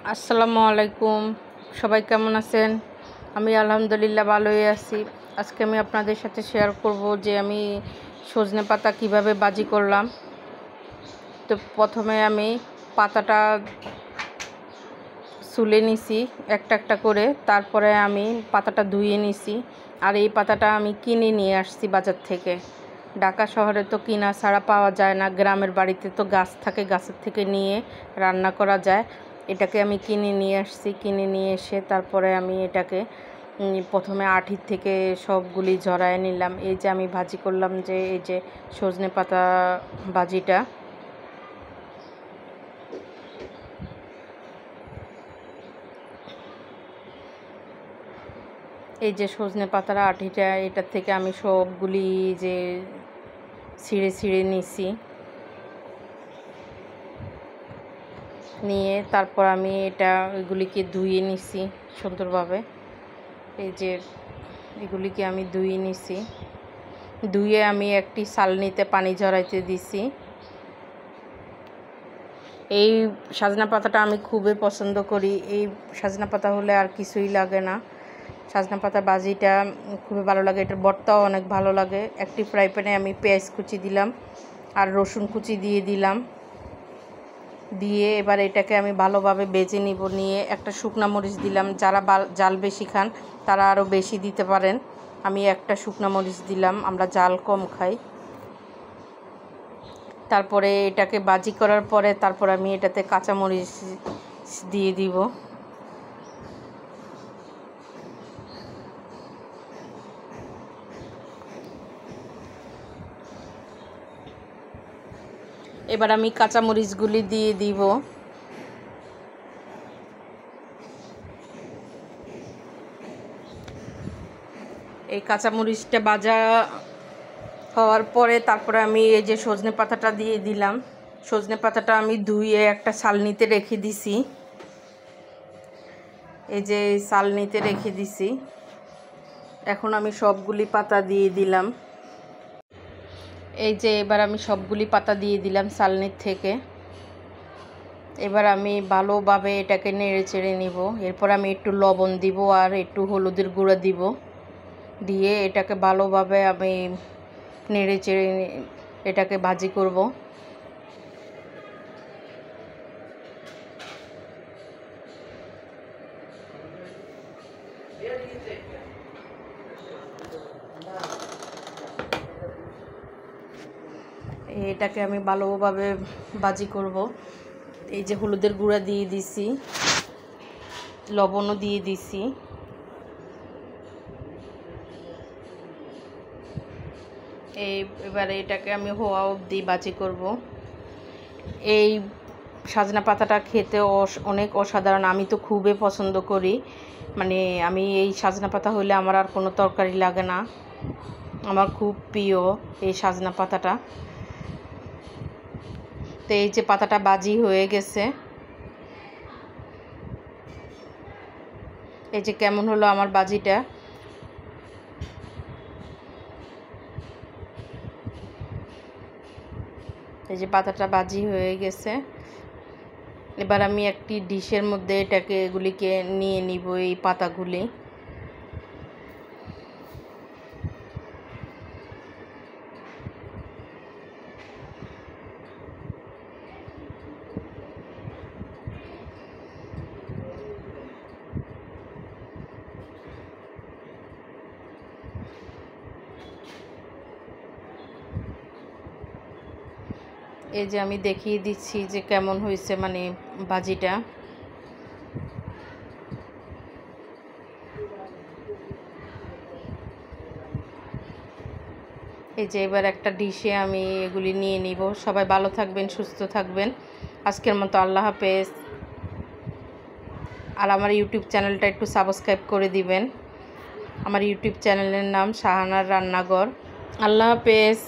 আসসালামু আলাইকুম। সবাই কেমন আছেন? আমি আলহামদুলিল্লাহ ভালোই আছি। আজকে আমি আপনাদের সাথে শেয়ার করব যে আমি সজনে পাতা কীভাবে ভাজি করলাম। তো প্রথমে আমি পাতাটা ছুলে নিছি একটা একটা করে, তারপরে আমি পাতাটা ধুয়ে নিছি। আর এই পাতাটা আমি কিনে নিয়ে আসছি বাজার থেকে। ঢাকা শহরে তো কিনা ছাড়া পাওয়া যায় না, গ্রামের বাড়িতে তো গাছ থাকে, গাছের থেকে নিয়ে রান্না করা যায়। এটাকে আমি কিনে নিয়ে আসছি। কিনে নিয়ে এসে তারপরে আমি এটাকে প্রথমে আঁটির থেকে সবগুলি ঝরায় নিলাম। এই যে আমি ভাজি করলাম, যে এই যে সজনে পাতা ভাজিটা, এই যে সজনে পাতার আঁটিটা, এটার থেকে আমি সবগুলি যে ছিঁড়ে ছিঁড়ে নিছি। নিয়ে তারপর আমি এগুলিকে ধুয়ে নিছি সুন্দরভাবে। এই যে এগুলিকে আমি ধুয়ে নিছি। ধুয়ে আমি একটি ছালনিতে পানি ঝরাইতে দিছি। এই সজনা পাতাটা আমি খুবই পছন্দ করি। এই সজনা পাতা হলে আর কিছুই লাগে না। সজনা পাতা ভাজিটা খুবই ভালো লাগে, এটার ভর্তাও অনেক ভালো লাগে। একটি ফ্রাই প্যানে আমি পেঁয়াজ কুচি দিলাম আর রসুন কুচি দিয়ে দিলাম। দিয়ে এবার এটাকে আমি ভালোভাবে ভেজে নিব। নিয়ে একটা শুকনো মরিচ দিলাম। যারা জাল বেশি খান তারা আরও বেশি দিতে পারেন। আমি একটা শুকনো মরিচ দিলাম, আমরা জাল কম খাই। তারপরে এটাকে ভাজি করার পরে তারপর আমি এটাতে কাঁচামরিচ দিয়ে দিব। এবার আমি কাঁচামরিচগুলি দিয়ে দিব। এই কাঁচামরিচটা ভাজা হওয়ার পরে তারপরে আমি এই যে সজনে পাতাটা দিয়ে দিলাম। সজনে পাতাটা আমি ধুয়ে একটা ছালনিতে রেখে দিছি। এই যে ছালনিতে রেখে দিছি। এখন আমি সবগুলি পাতা দিয়ে দিলাম। এই যে এবার আমি সবগুলি পাতা দিয়ে দিলাম ছালনির থেকে। এবার আমি ভালোভাবে এটাকে নেড়ে চেড়ে নিব। এরপর আমি একটু লবণ দিব আর একটু হলুদের গুঁড়া দিব। দিয়ে এটাকে ভালোভাবে আমি নেড়ে চেড়ে এটাকে ভাজি করব। এটাকে আমি ভালোভাবে ভাজি করব। এই যে হলুদের গুঁড়া দিয়ে দিছি, লবণও দিয়ে দিছি। এবারে এটাকে আমি হওয়া অবধি ভাজি করব। এই সজনা পাতাটা খেতে অনেক অসাধারণ। আমি তো খুবই পছন্দ করি। মানে আমি এই সজনা পাতা হলে আমার আর কোনো তরকারি লাগে না। আমার খুব প্রিয় এই সজনা পাতাটা। তো এই যে পাতাটা ভাজি হয়ে গেছে। এই যে কেমন হলো আমার ভাজিটা। এই যে পাতাটা ভাজি হয়ে গেছে। এবার আমি একটি ডিশের মধ্যে এগুলিকে নিয়ে নিব, এই পাতাগুলি। এই যে আমি দেখিয়ে দিচ্ছি যে কেমন হয়েছে মানে ভাজিটা। এই যে এবার একটা ডিশে আমি এগুলি নিয়ে নিব। সবাই ভালো থাকবেন, সুস্থ থাকবেন। আজকের মতো আল্লাহ হাফেজ। আর আমার ইউটিউব চ্যানেলটা একটু সাবস্ক্রাইব করে দিবেন। আমার ইউটিউব চ্যানেলের নাম শাহানার রান্নাঘর। আল্লাহ হাফেজ।